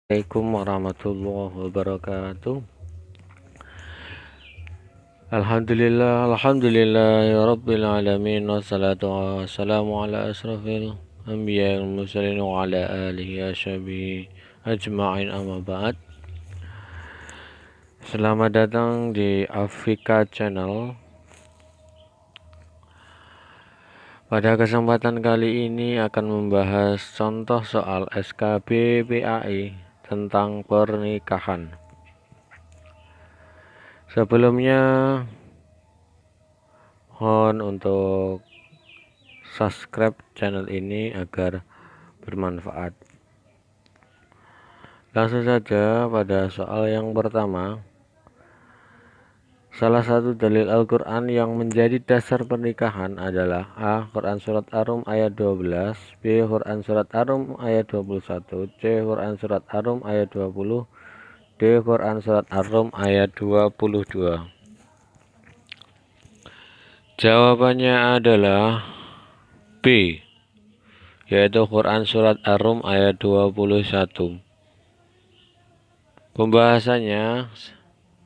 Assalamualaikum warahmatullahi wabarakatuh. Alhamdulillah ya rabbil alamin wassalatu wassalamu ala asrafil anbiya wal mursalin wa ala alihi ashabihi ajma'in amma ba'd. Selamat datang di Afrika Channel. Pada kesempatan kali ini akan membahas contoh soal SKB PAI tentang pernikahan. Sebelumnya mohon untuk subscribe channel ini agar bermanfaat. Langsung saja pada soal yang pertama. Salah satu dalil Al-Quran yang menjadi dasar pernikahan adalah A. Quran Surat Ar-Rum ayat 12, B. Quran Surat Ar-Rum ayat 21, C. Quran Surat Ar-Rum ayat 20, D. Quran Surat Ar-Rum ayat 22. Jawabannya adalah B, yaitu Quran Surat Ar-Rum ayat 21. Pembahasannya,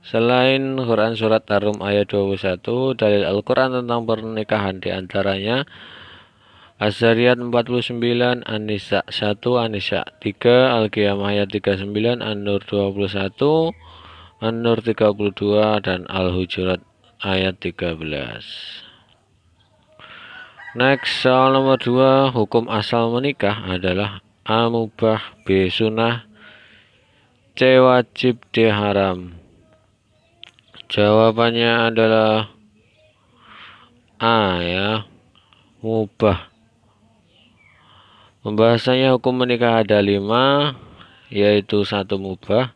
selain Quran Surat Ar-Rum ayat 21, dalil Al-Quran tentang pernikahan diantaranya Az-Zariyat 49, An-Nisa 1, An-Nisa 3, Al-Qiyamah ayat 39, An-Nur 21, An-Nur 32, dan Al-Hujurat ayat 13. Next, soal nomor 2, hukum asal menikah adalah A. Mubah, B. Sunnah, C. Wajib, D. Haram. Jawabannya adalah A, ya, mubah. Pembahasannya hukum menikah ada 5, yaitu 1. Mubah.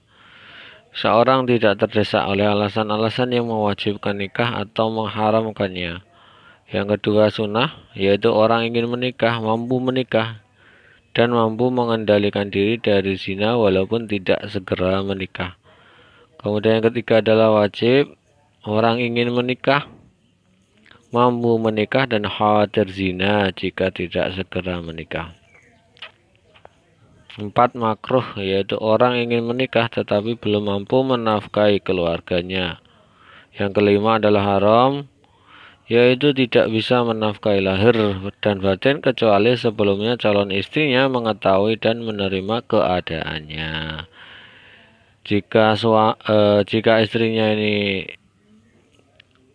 Seorang tidak terdesak oleh alasan-alasan yang mewajibkan nikah atau mengharamkannya. Yang kedua, sunnah, yaitu orang ingin menikah, mampu menikah, dan mampu mengendalikan diri dari zina walaupun tidak segera menikah. Kemudian yang ketiga adalah wajib, orang ingin menikah, mampu menikah, dan khawatir zina jika tidak segera menikah. 4. Makruh, yaitu orang ingin menikah tetapi belum mampu menafkahi keluarganya. Yang kelima adalah haram, yaitu tidak bisa menafkahi lahir dan batin kecuali sebelumnya calon istrinya mengetahui dan menerima keadaannya. Jika istrinya ini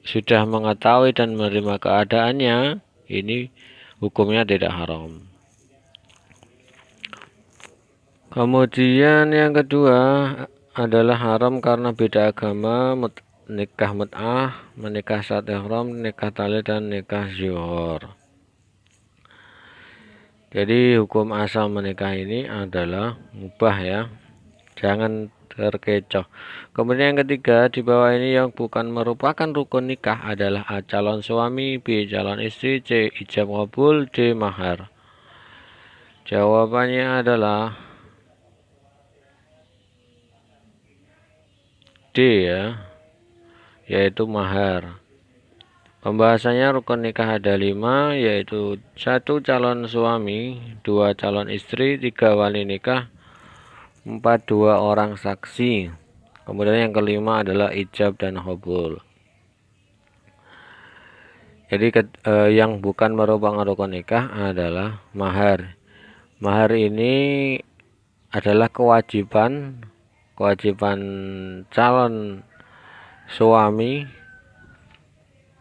sudah mengetahui dan menerima keadaannya, ini hukumnya tidak haram. Kemudian yang kedua adalah haram karena beda agama, nikah mut'ah, menikah saat ihram, nikah talid, dan nikah zuhur. Jadi hukum asal menikah ini adalah mubah, ya, jangan terkecoh. Kemudian yang ketiga, di bawah ini yang bukan merupakan rukun nikah adalah A. Calon suami, B. Calon istri, C. Ijab kabul, D. Mahar. Jawabannya adalah D, ya, yaitu mahar. Pembahasannya rukun nikah ada 5, yaitu 1. Calon suami, 2. Calon istri, 3. Wali nikah, 4. 2 orang saksi. Kemudian yang kelima adalah ijab dan qabul. Jadi yang bukan merupakan rukun nikah adalah mahar. Mahar ini adalah kewajiban calon suami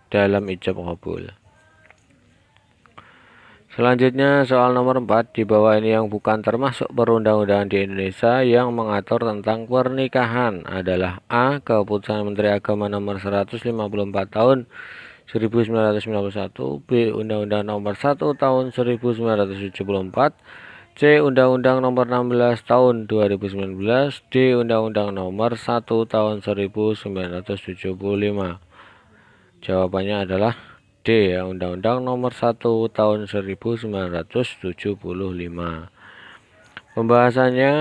dalam ijab qabul. Selanjutnya soal nomor 4, di bawah ini yang bukan termasuk perundang-undangan di Indonesia yang mengatur tentang pernikahan adalah A. Keputusan Menteri Agama nomor 154 tahun 1991, B. Undang-Undang nomor 1 tahun 1974, C. Undang-Undang nomor 16 tahun 2019, D. Undang-Undang nomor 1 tahun 1975. Jawabannya adalah D, ya, Undang-Undang nomor 1 tahun 1975. Pembahasannya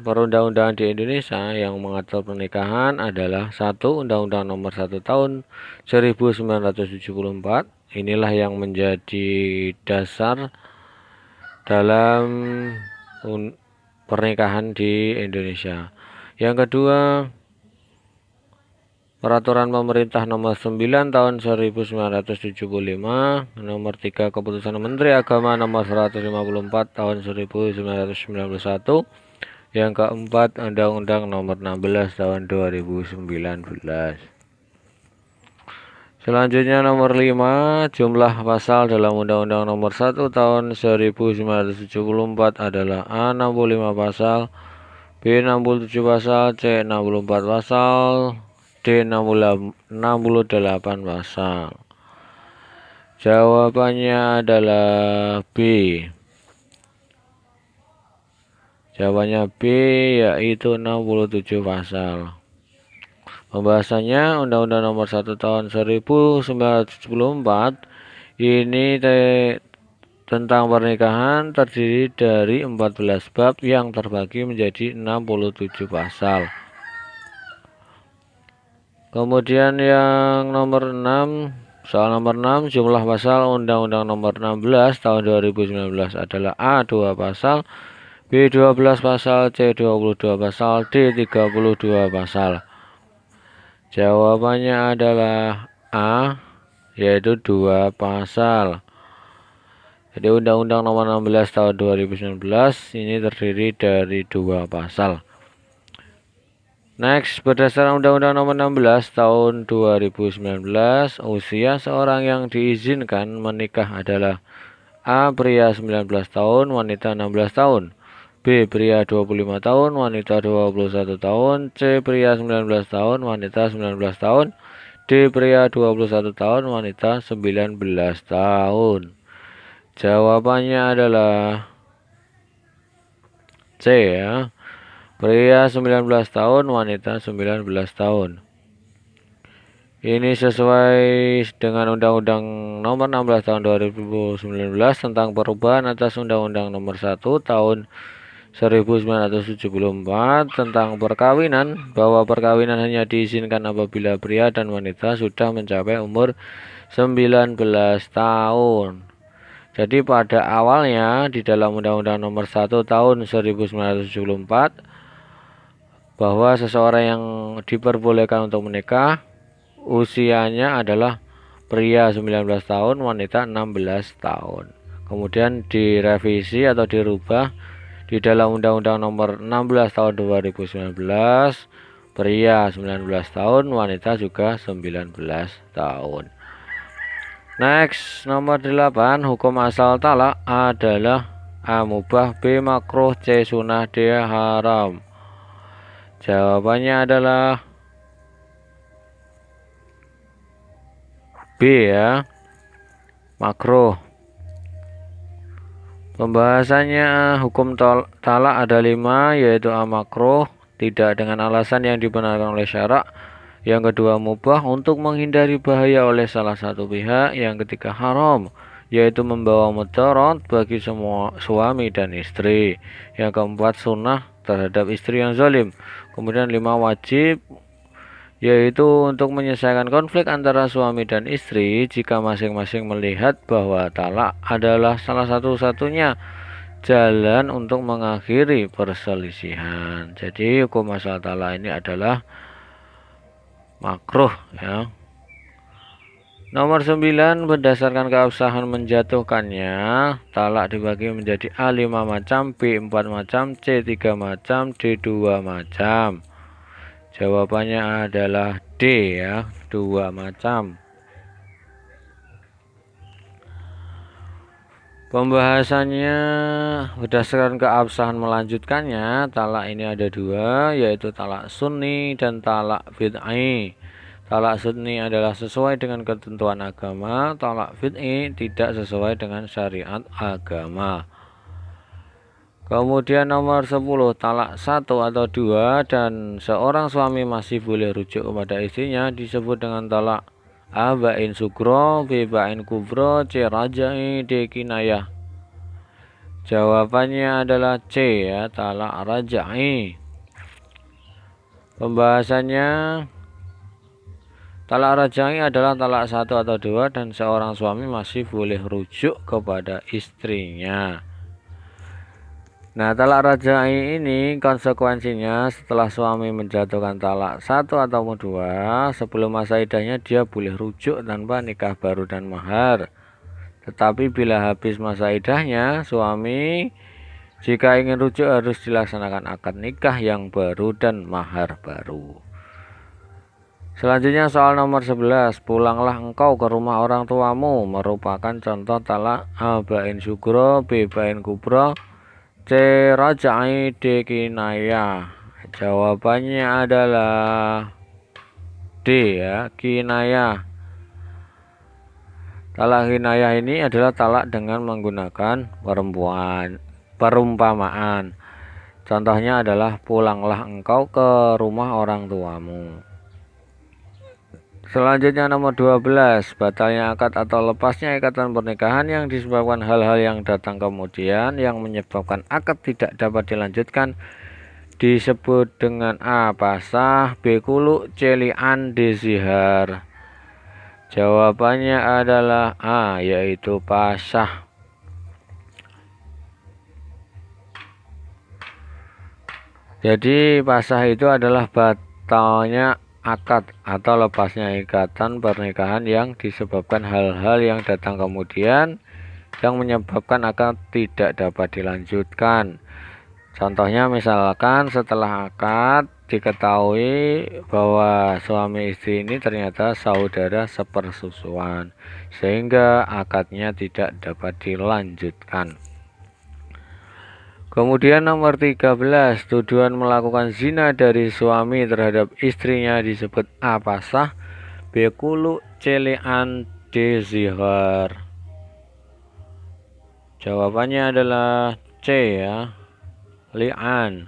perundang-undangan di Indonesia yang mengatur pernikahan adalah 1. Undang-Undang nomor 1 tahun 1974. Inilah yang menjadi dasar dalam pernikahan di Indonesia. Yang kedua, Peraturan Pemerintah Nomor 9 Tahun 1975, Nomor 3 Keputusan Menteri Agama Nomor 154 Tahun 1991, yang keempat Undang-Undang Nomor 16 Tahun 2019. Selanjutnya nomor 5, jumlah pasal dalam Undang-Undang Nomor 1 Tahun 1974 adalah A. 65 pasal, B. 67 pasal, C. 64 pasal, D. 68 pasal. Jawabannya adalah B. Jawabannya B, yaitu 67 pasal. Pembahasannya Undang-Undang Nomor 1 Tahun 1974 ini tentang pernikahan terdiri dari 14 bab yang terbagi menjadi 67 pasal. Kemudian yang nomor 6, soal nomor 6, jumlah pasal Undang-Undang Nomor 16 Tahun 2019 adalah A. 2 pasal, B. 12 pasal, C. 22 pasal, D. 32 pasal. Jawabannya adalah A, yaitu 2 pasal. Jadi Undang-Undang Nomor 16 Tahun 2019 ini terdiri dari 2 pasal. Next, berdasarkan Undang-Undang Nomor 16 Tahun 2019, usia seorang yang diizinkan menikah adalah A. Pria 19 tahun, wanita 16 tahun, B. Pria 25 tahun, wanita 21 tahun, C. Pria 19 tahun, wanita 19 tahun, D. Pria 21 tahun, wanita 19 tahun. Jawabannya adalah C ya. Pria 19 tahun, wanita 19 tahun. Ini sesuai dengan Undang-Undang Nomor 16 Tahun 2019 tentang perubahan atas Undang-Undang Nomor 1 Tahun 1974 tentang perkawinan, bahwa perkawinan hanya diizinkan apabila pria dan wanita sudah mencapai umur 19 tahun. Jadi pada awalnya di dalam Undang-Undang Nomor 1 Tahun 1974 bahwa seseorang yang diperbolehkan untuk menikah usianya adalah pria 19 tahun, wanita 16 tahun. Kemudian direvisi atau dirubah di dalam Undang-Undang Nomor 16 Tahun 2019, pria 19 tahun, wanita juga 19 tahun. Next, nomor 8, hukum asal talak adalah A. Mubah, B. Makruh, C. Sunnah, D. Haram. Jawabannya adalah B ya, makruh. Pembahasannya hukum talak ada 5, yaitu A. Makruh, tidak dengan alasan yang dibenarkan oleh syarak. Yang kedua mubah, untuk menghindari bahaya oleh salah satu pihak. Yang ketiga haram, yaitu membawa mudarat bagi semua suami dan istri. Yang keempat sunnah, terhadap istri yang zalim. Kemudian 5 wajib, yaitu untuk menyelesaikan konflik antara suami dan istri jika masing-masing melihat bahwa talak adalah salah satu-satunya jalan untuk mengakhiri perselisihan. Jadi hukum asal talak ini adalah makruh ya. Nomor 9, berdasarkan keabsahan menjatuhkannya, talak dibagi menjadi A 5 macam, B 4 macam, C 3 macam, D 2 macam. Jawabannya adalah D ya, 2 macam. Pembahasannya berdasarkan keabsahan melanjutkannya, talak ini ada 2, yaitu talak sunni dan talak bid'i. Talak sunni adalah sesuai dengan ketentuan agama, talak bid'i tidak sesuai dengan syariat agama. Kemudian nomor 10, talak 1 atau 2 dan seorang suami masih boleh rujuk kepada istrinya disebut dengan talak A. Ba'in sugro, B. Ba'in kubro, C. Raja'i, D. Kinayah. Jawabannya adalah C ya, talak raja'i. Pembahasannya, talak raja'i adalah talak 1 atau 2 dan seorang suami masih boleh rujuk kepada istrinya. Nah, talak rajai ini konsekuensinya setelah suami menjatuhkan talak satu atau dua, sebelum masa iddahnya dia boleh rujuk tanpa nikah baru dan mahar. Tetapi bila habis masa iddahnya, suami jika ingin rujuk harus dilaksanakan akad nikah yang baru dan mahar baru. Selanjutnya soal nomor 11, pulanglah engkau ke rumah orang tuamu merupakan contoh talak A bain syukro, B bain kubro, C rajai D kinaya. Jawabannya adalah D ya, kinaya. Talak kinaya ini adalah talak dengan menggunakan perumpamaan. Contohnya adalah pulanglah engkau ke rumah orang tuamu. Selanjutnya nomor 12, batalnya akad atau lepasnya ikatan pernikahan yang disebabkan hal-hal yang datang kemudian yang menyebabkan akad tidak dapat dilanjutkan disebut dengan A pasah, B kuluk, C li'an, D zihar. Jawabannya adalah A, yaitu pasah. Jadi pasah itu adalah batalnya akad atau lepasnya ikatan pernikahan yang disebabkan hal-hal yang datang kemudian yang menyebabkan akad tidak dapat dilanjutkan. Contohnya misalkan setelah akad diketahui bahwa suami istri ini ternyata saudara sepersusuan sehingga akadnya tidak dapat dilanjutkan. Kemudian nomor 13, tuduhan melakukan zina dari suami terhadap istrinya disebut A pasah, B kuluk, C li'an, D zihar. Jawabannya adalah C ya, li'an.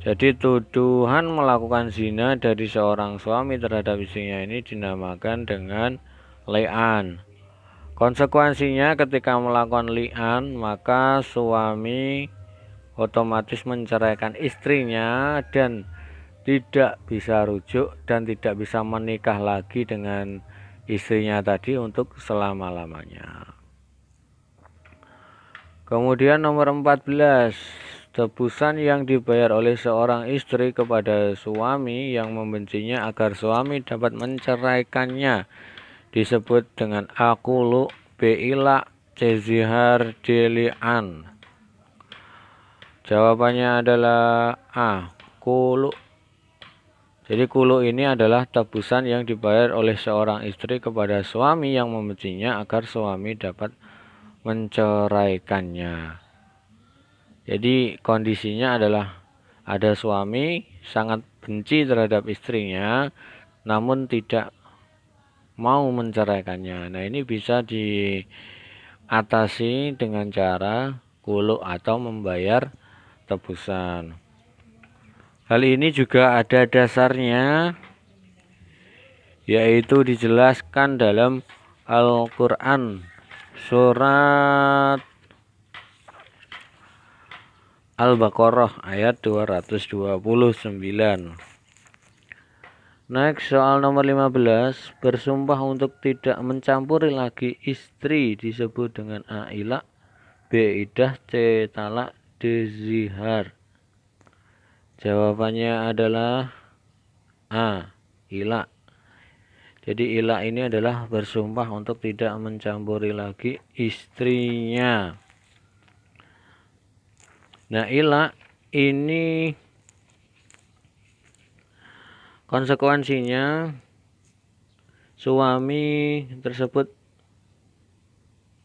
Jadi tuduhan melakukan zina dari seorang suami terhadap istrinya ini dinamakan dengan li'an. Konsekuensinya ketika melakukan li'an, maka suami otomatis menceraikan istrinya dan tidak bisa rujuk dan tidak bisa menikah lagi dengan istrinya tadi untuk selama-lamanya. Kemudian nomor 14, tebusan yang dibayar oleh seorang istri kepada suami yang membencinya agar suami dapat menceraikannya disebut dengan A kuluk, B ilak, C zihar, D li'an. Jawabannya adalah A kuluk. Jadi kuluk ini adalah tebusan yang dibayar oleh seorang istri kepada suami yang membencinya agar suami dapat menceraikannya. Jadi kondisinya adalah ada suami sangat benci terhadap istrinya namun tidak mau menceraikannya. Nah, ini bisa diatasi dengan cara kuluk atau membayar tebusan. Hal ini juga ada dasarnya, yaitu dijelaskan dalam Al-Quran surat Al-Baqarah ayat 229. Next, soal nomor 15, bersumpah untuk tidak mencampuri lagi istri disebut dengan A ilak, B iddah, C talak, D zihar. Jawabannya adalah A ilak. Jadi ilak ini adalah bersumpah untuk tidak mencampuri lagi istrinya. Nah, ilak ini konsekuensinya suami tersebut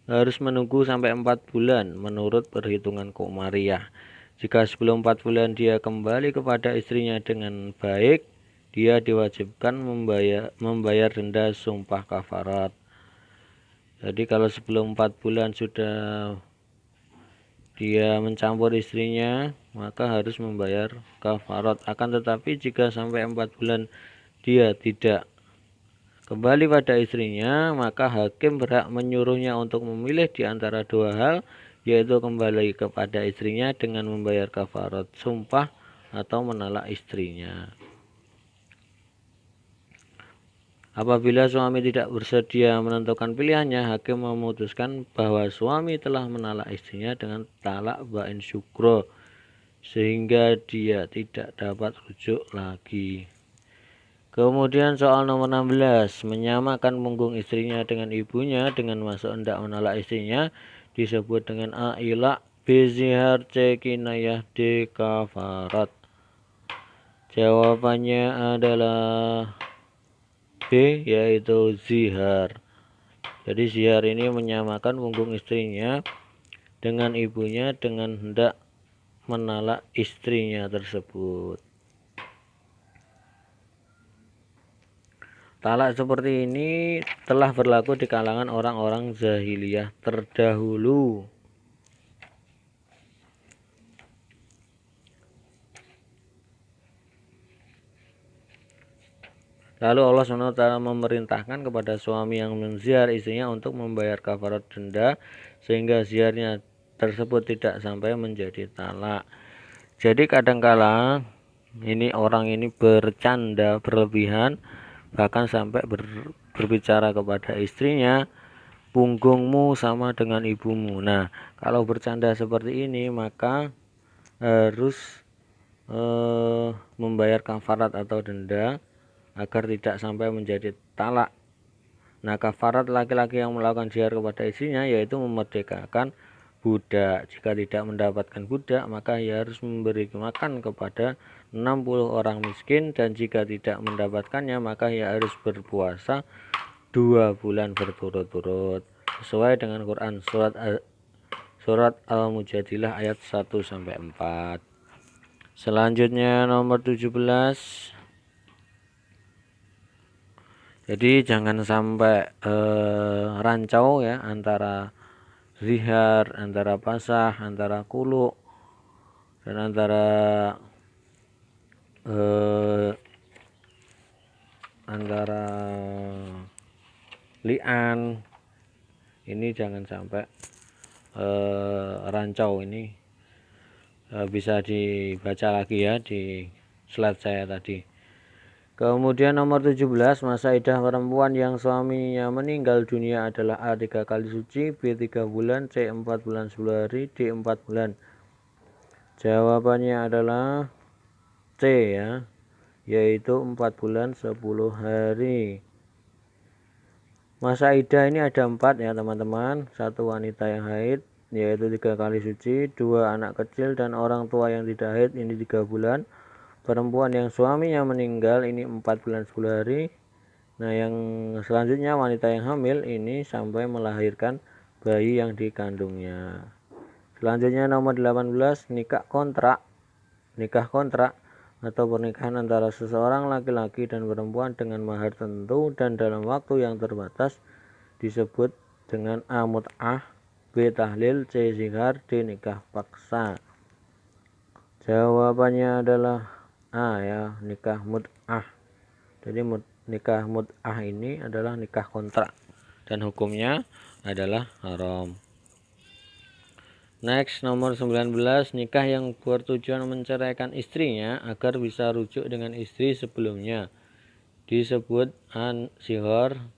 harus menunggu sampai 4 bulan menurut perhitungan Komariah. Jika sebelum 4 bulan dia kembali kepada istrinya dengan baik, dia diwajibkan membayar denda sumpah kafarat. Jadi kalau sebelum 4 bulan sudah dia mencampur istrinya, maka harus membayar kafarat. Akan tetapi jika sampai 4 bulan dia tidak kembali pada istrinya, maka hakim berhak menyuruhnya untuk memilih di antara dua hal, yaitu kembali kepada istrinya dengan membayar kafarat sumpah atau menolak istrinya. Apabila suami tidak bersedia menentukan pilihannya, hakim memutuskan bahwa suami telah menalak istrinya dengan talak bain syukro, sehingga dia tidak dapat rujuk lagi. Kemudian soal nomor 16, menyamakan punggung istrinya dengan ibunya dengan masuk hendak menalak istrinya disebut dengan A. Ilak, B. Zihar, C. Kinayah, D. Kafarat. Jawabannya adalah B, yaitu zihar. Jadi zihar ini menyamakan punggung istrinya dengan ibunya dengan hendak menalak istrinya tersebut. Talak seperti ini telah berlaku di kalangan orang-orang jahiliyah terdahulu. Lalu Allah SWT memerintahkan kepada suami yang menziar istrinya untuk membayar kafarat denda sehingga ziarnya tersebut tidak sampai menjadi talak. Jadi kadangkala ini orang ini bercanda berlebihan, bahkan sampai berbicara kepada istrinya, punggungmu sama dengan ibumu. Nah, kalau bercanda seperti ini maka harus membayar kafarat atau denda agar tidak sampai menjadi talak. Nah, kafarat laki-laki yang melakukan zihar kepada istrinya yaitu memerdekakan budak. Jika tidak mendapatkan budak, maka ia harus memberi makan kepada 60 orang miskin, dan jika tidak mendapatkannya, maka ia harus berpuasa 2 bulan berturut-turut sesuai dengan Quran surat Al-Mujadilah ayat 1-4. Selanjutnya nomor 17. Jadi jangan sampai rancau ya antara zihar, antara pasah, antara kuluk, dan antara li'an. Ini jangan sampai rancau. Ini bisa dibaca lagi ya di slide saya tadi. Kemudian nomor 17, masa iddah perempuan yang suaminya meninggal dunia adalah A. 3 kali suci, B. 3 bulan, C. 4 bulan 10 hari, D. 4 bulan. Jawabannya adalah C ya, yaitu 4 bulan 10 hari. Masa iddah ini ada 4 ya teman-teman. 1 wanita yang haid, yaitu 3 kali suci, 2 anak kecil, dan orang tua yang tidak haid, ini 3 bulan. Perempuan yang suaminya meninggal ini 4 bulan 10 hari. Nah, yang selanjutnya wanita yang hamil ini sampai melahirkan bayi yang dikandungnya. Selanjutnya nomor 18, nikah kontrak. Nikah kontrak atau pernikahan antara seseorang laki-laki dan perempuan dengan mahar tertentu dan dalam waktu yang terbatas disebut dengan A. Mut'ah, B. Tahlil, C. Zihar, D. Nikah paksa. Jawabannya adalah A ya, nikah mut'ah. Jadi nikah mut'ah ini adalah nikah kontrak dan hukumnya adalah haram. Next, nomor 19, nikah yang bertujuan menceraikan istrinya agar bisa rujuk dengan istri sebelumnya disebut A. Zihar,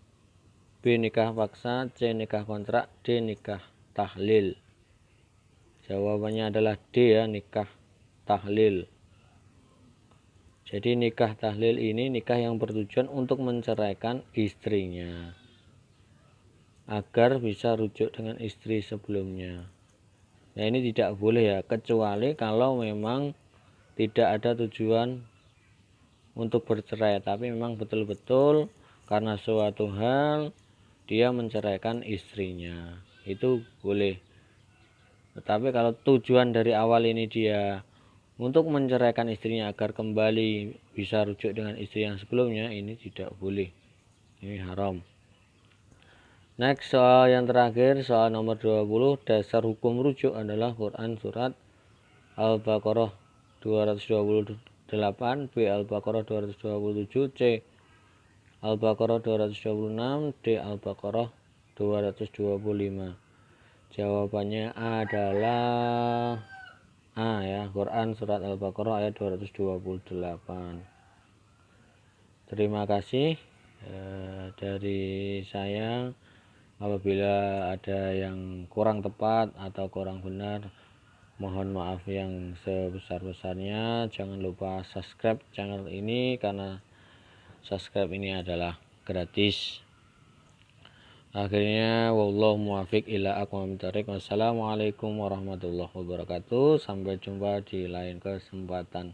B. Nikah paksa, C. Nikah kontrak, D. Nikah tahlil. Jawabannya adalah D ya, nikah tahlil. Jadi nikah tahlil ini nikah yang bertujuan untuk menceraikan istrinya agar bisa rujuk dengan istri sebelumnya. Nah, ini tidak boleh ya, kecuali kalau memang tidak ada tujuan untuk bercerai, tapi memang betul-betul karena suatu hal dia menceraikan istrinya, itu boleh. Tetapi kalau tujuan dari awal ini dia untuk menceraikan istrinya agar kembali bisa rujuk dengan istri yang sebelumnya, ini tidak boleh, ini haram. Next, soal yang terakhir, soal nomor 20, dasar hukum rujuk adalah Quran surat Al-Baqarah 228, B. Al-Baqarah 227, C. Al-Baqarah 226, D. Al-Baqarah 225. Jawabannya adalah A ya, Quran surat Al-Baqarah ayat 228. Terima kasih. Dari saya, apabila ada yang kurang tepat atau kurang benar, mohon maaf yang sebesar-besarnya. Jangan lupa subscribe channel ini karena subscribe ini adalah gratis. Akhirnya wallahu muwaffiq ila aqwamit thoriq. Wassalamualaikum warahmatullahi wabarakatuh. Sampai jumpa di lain kesempatan.